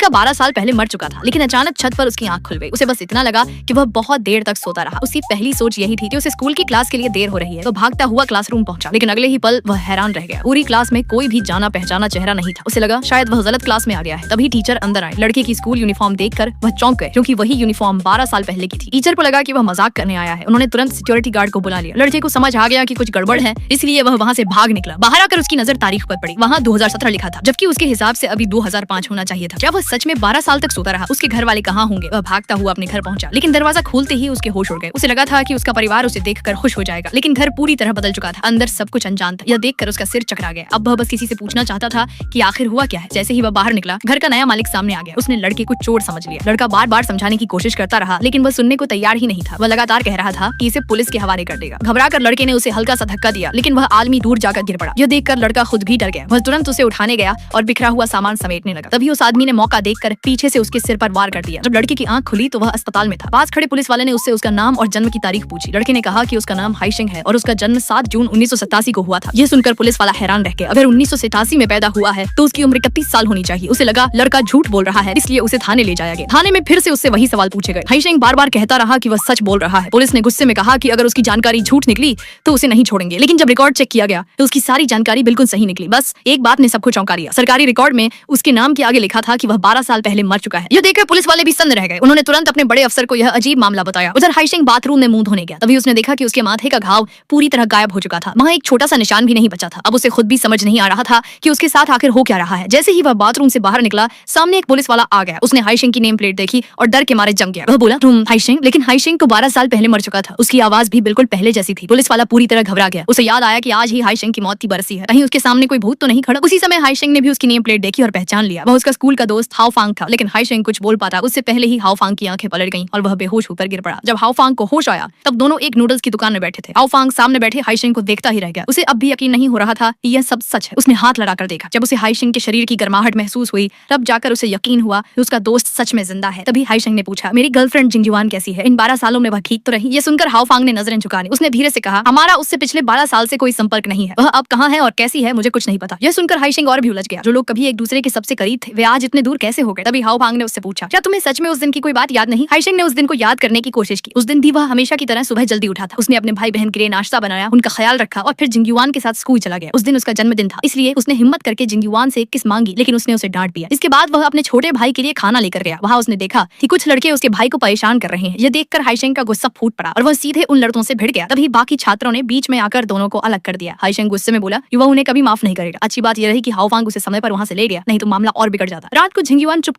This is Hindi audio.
लड़का 12 साल पहले मर चुका था, लेकिन अचानक छत पर उसकी आंख खुल गई। उसे बस इतना लगा कि वह बहुत देर तक सोता रहा। उसकी पहली सोच यही थी कि उसे स्कूल की क्लास के लिए देर हो रही है। तो भागता हुआ क्लासरूम पहुंचा, लेकिन अगले ही पल वह हैरान रह गया। पूरी क्लास में कोई भी जाना पहचाना चेहरा नहीं था। उसे लगा शायद वह गलत क्लास में आ गया है। तभी टीचर अंदर आए। लड़के की स्कूल यूनिफॉर्म देखकर वह चौंक गए, क्योंकि वही यूनिफॉर्म 12 साल पहले की थी। टीचर को लगा कि वह मजाक करने आया है। उन्होंने तुरंत सिक्योरिटी गार्ड को बुला लिया। लड़के को समझ आ गया कि कुछ गड़बड़ है, इसलिए वह वहां से भाग निकला। बाहर आकर उसकी नजर तारीख पर पड़ी। वहां 2017 लिखा था, जबकि उसके हिसाब से अभी 2005 होना चाहिए था। क्या वह सच में 12 साल तक सोता रहा? उसके घर वाले कहाँ होंगे? वह भागता हुआ अपने घर पहुंचा, लेकिन दरवाजा खोलते ही उसके होश उड़ गए। उसे लगा था कि उसका परिवार उसे देखकर खुश हो जाएगा, लेकिन घर पूरी तरह बदल चुका था। अंदर सब कुछ अनजान था। यह देखकर उसका सिर चकरा गया। अब वह बस किसी से पूछना चाहता था कि आखिर हुआ क्या है। जैसे ही वह बाहर निकला, घर का नया मालिक सामने आ गया। उसने लड़के को चोर समझ लिया। लड़का बार बार समझाने की कोशिश करता रहा, लेकिन वह सुनने को तैयार ही नहीं था। वह लगातार कह रहा था कि इसे पुलिस के हवाले कर देगा। घबराकर लड़के ने उसे हल्का सा धक्का दिया, लेकिन वह आदमी दूर जाकर गिर पड़ा। यह देखकर लड़का खुद भी डर गया। वह तुरंत उसे उठाने गया और बिखरा हुआ सामान समेटने लगा। तभी उस आदमी ने मौका देखकर पीछे से उसके सिर पर वार कर दिया। जब लड़के की आंख खुली तो वह अस्पताल में था। पास खड़े पुलिस वाले ने उससे उसका नाम और जन्म की तारीख पूछी। लड़के ने कहा कि उसका नाम हाइशिंग है और उसका जन्म 7 जून 1987 को हुआ था। यह सुनकर पुलिस वाला हैरान रह गया। अगर 1987 में पैदा हुआ है तो उसकी उम्र 31 साल होनी चाहिए। उसे लगा लड़का झूठ बोल रहा है, इसलिए उसे थाने ले जाया गया। थाने में फिर से उससे वही सवाल पूछे गए। हाइशिंग बार बार कहता रहा कि वह सच बोल रहा है। पुलिस ने गुस्से में कहा कि अगर उसकी जानकारी झूठ निकली तो उसे नहीं छोड़ेंगे, लेकिन जब रिकॉर्ड चेक किया गया तो उसकी सारी जानकारी बिल्कुल सही निकली। बस एक बात ने सबको चौंका दिया। सरकारी रिकॉर्ड में उसके नाम के आगे लिखा था कि वह 12 साल पहले मर चुका है। यह देखकर पुलिस वाले भी सन्न रह गए। उन्होंने तुरंत अपने बड़े अफसर को यह अजीब मामला बताया। उधर हाइशिंग बाथरूम में मुंह धोने गया। तभी उसने देखा कि उसके माथे का घाव पूरी तरह गायब हो चुका था। वहाँ एक छोटा सा निशान भी नहीं बचा था। अब उसे खुद भी समझ नहीं आ रहा था कि उसके साथ आखिर हो क्या रहा है। जैसे ही वह बाथरूम से बाहर निकला, सामने एक पुलिस वाला आ गया। उसने हाइशिंग की नेम प्लेट देखी और डर के मारे जम गया। वह बोला, तुम हाइशिंग? लेकिन हाइशिंग तो 12 साल पहले मर चुका था। उसकी आवाज भी बिल्कुल पहले जैसी थी। पुलिस वाला पूरी तरह घबरा गया। उसे याद आया कि आज ही हाइशिंग की मौत की बरसी है। कहीं उसके सामने कोई भूत तो नहीं खड़ा। उसी समय हाइशिंग ने भी उसकी नेम प्लेट देखी और पहचान लिया। वह उसका स्कूल का दोस्त हाओफांग था। लेकिन हाइशिंग कुछ बोल पाता उससे पहले ही हाओफांग की आंखें पलट गईं और वह बेहोश होकर गिर पड़ा। जब हाओफांग को होश आया तब दोनों एक नूडल्स की दुकान में बैठे थे। हाओफांग सामने बैठे हाइशिंग को देखता ही रह गया। उसे अब भी यकीन नहीं हो रहा था कि यह सब सच है। उसने हाथ लड़ाकर देखा। जब उसे हाइशिंग के शरीर की गर्माहट महसूस हुई तब जाकर उसे यकीन हुआ कि उसका दोस्त सच में जिंदा है। तभी हाइशिंग ने पूछा, मेरी गर्लफ्रेंड जिंगजुआन कैसी है? इन 12 सालों में वह ठीक तो रही? ये सुनकर हाओफांग ने नजरें झुका ली। उसने धीरे से कहा, हमारा उससे पिछले 12 साल से कोई संपर्क नहीं है। वह अब कहाँ है और कैसी है मुझे कुछ नहीं पता। यह सुनकर हाइशिंग और भी उलझ गया। जो लोग कभी एक दूसरे के सबसे करीब थे वे आज इतने दूर कैसे हो गए? तभी हाओफांग ने उससे पूछा, क्या तुम्हें सच में उस दिन की कोई बात याद नहीं? हाइशिंग ने उस दिन को याद करने की कोशिश की। उस दिन भी वह हमेशा की तरह सुबह जल्दी उठा था। उसने अपने भाई बहन के लिए नाश्ता बनाया, उनका ख्याल रखा और फिर जिंगजुआन के साथ स्कूल चला गया। उस दिन उसका जन्मदिन था, इसलिए उसने हिम्मत करके जिंगजुआन से एक किस मांगी, लेकिन उसने उसे डांट दिया। इसके बाद वह अपने छोटे भाई के लिए खाना लेकर गया। वहाँ उसने देखा कि कुछ लड़के उसके भाई को परेशान कर रहे हैं। यह देखकर हाइशिंग का गुस्सा फूट पड़ा और वह सीधे उन लड़कों से भिड़ गया। तभी बाकी छात्रों ने बीच में आकर दोनों को अलग कर दिया। हाइशिंग गुस्से में बोला, वह उन्हें कभी माफ नहीं करेगा। अच्छी बात यह रही कि हाओफांग उसे समय पर वहाँ से ले गया, नहीं तो मामला और बिगड़ जाता। रात को जिंगजुआन चुप